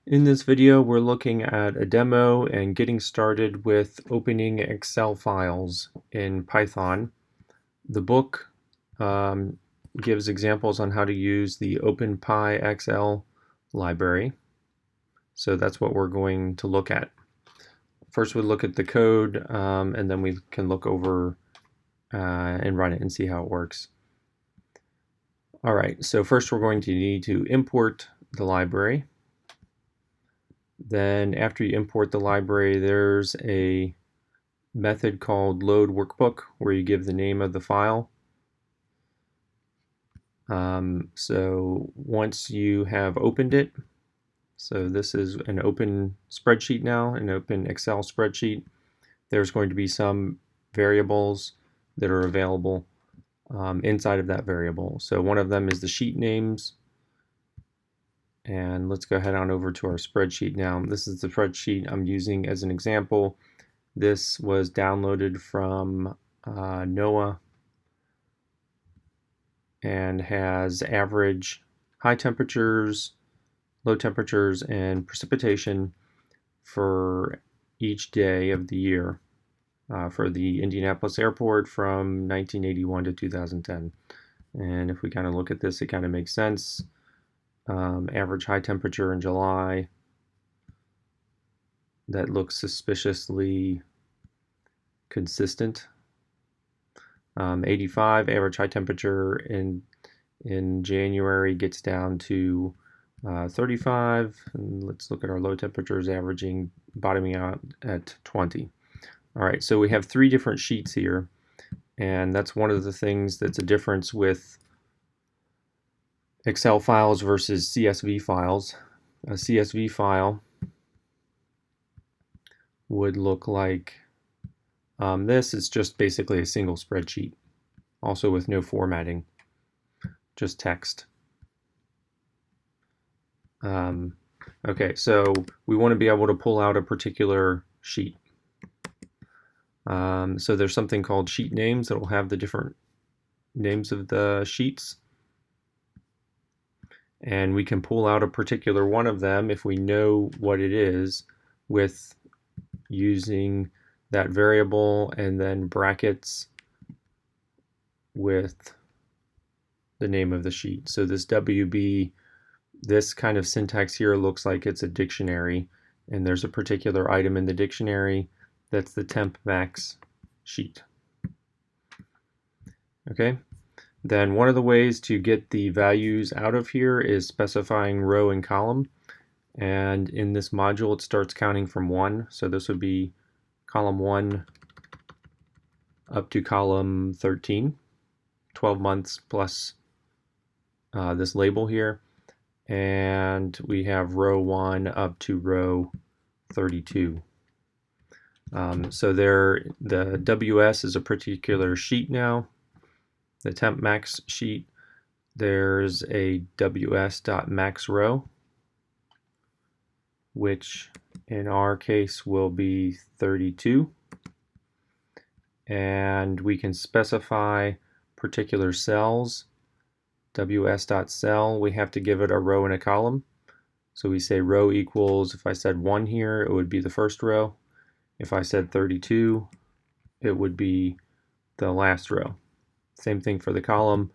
In this video, we're looking at a demo and getting started with opening Excel files in Python. The book gives examples on how to use the openpyxl library. So that's what we're going to look at. First, we look at the code, and then we can look over and run it and see how it works. All right, so first we're going to need to import the library. Then after you import the library, there's a method called load workbook where you give the name of the file. So once you have opened it, so this is an open spreadsheet now, an open Excel spreadsheet, there's going to be some variables that are available inside of that variable. So one of them is the sheet names. And let's go ahead on over to our spreadsheet now. This is the spreadsheet I'm using as an example. This was downloaded from NOAA and has average high temperatures, low temperatures, and precipitation for each day of the year for the Indianapolis airport from 1981 to 2010. And if we kind of look at this, it kind of makes sense. Average high temperature in July, that looks suspiciously consistent. 85 average high temperature in January gets down to 35, and let's look at our low temperatures averaging bottoming out at 20. All right, so we have three different sheets here, and that's one of the things that's a difference with Excel files versus CSV files. A CSV file would look like this. Is just basically a single spreadsheet, also with no formatting, just text. Okay, so we want to be able to pull out a particular sheet. So there's something called sheet names that will have the different names of the sheets. And we can pull out a particular one of them if we know what it is with using that variable and then brackets with the name of the sheet. So this WB, this kind of syntax here looks like it's a dictionary, and there's a particular item in the dictionary that's the temp max sheet. Okay. Then one of the ways to get the values out of here is specifying row and column. And in this module, it starts counting from 1. So this would be column 1 up to column 13, 12 months plus this label here. And we have row 1 up to row 32. So there, the WS is a particular sheet now. The temp max sheet, there's a ws.maxRow, which in our case will be 32. And we can specify particular cells. ws.cell, we have to give it a row and a column. So we say row equals, if I said 1 here, it would be the first row. If I said 32, it would be the last row. Same thing for the column.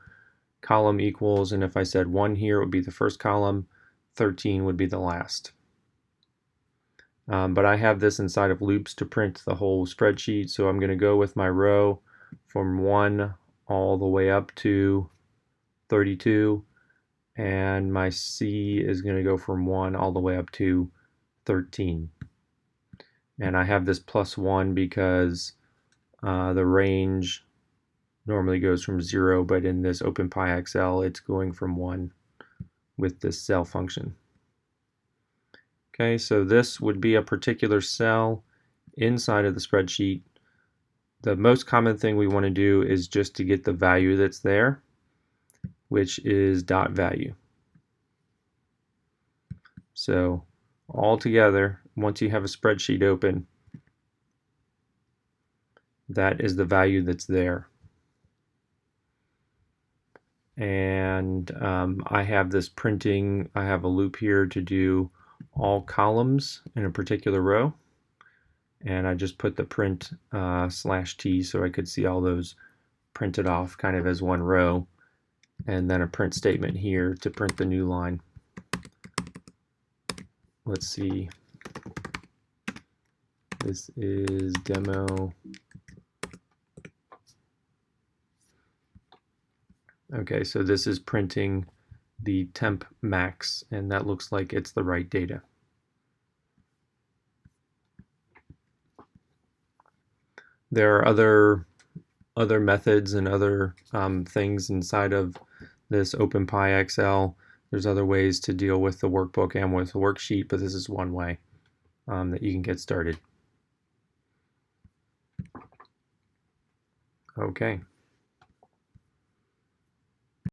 Column equals, and if I said 1 here, it would be the first column, 13 would be the last. But I have this inside of loops to print the whole spreadsheet, so I'm going to go with my row from 1 all the way up to 32, and my C is going to go from 1 all the way up to 13. And I have this +1 because the range normally goes from 0, but in this openpyxl, it's going from 1 with this cell function. Okay, so this would be a particular cell inside of the spreadsheet. The most common thing we want to do is just to get the value that's there, which is .value. So all together, once you have a spreadsheet open, that is the value that's there. And I have this printing, I have a loop here to do all columns in a particular row, and I just put the print /t so I could see all those printed off kind of as one row, and then a print statement here to print the new line. Let's see. This is demo. Okay, so this is printing the temp max, and that looks like it's the right data. There are other methods and other things inside of this openpyxl. There's other ways to deal with the workbook and with the worksheet, but this is one way that you can get started. Okay.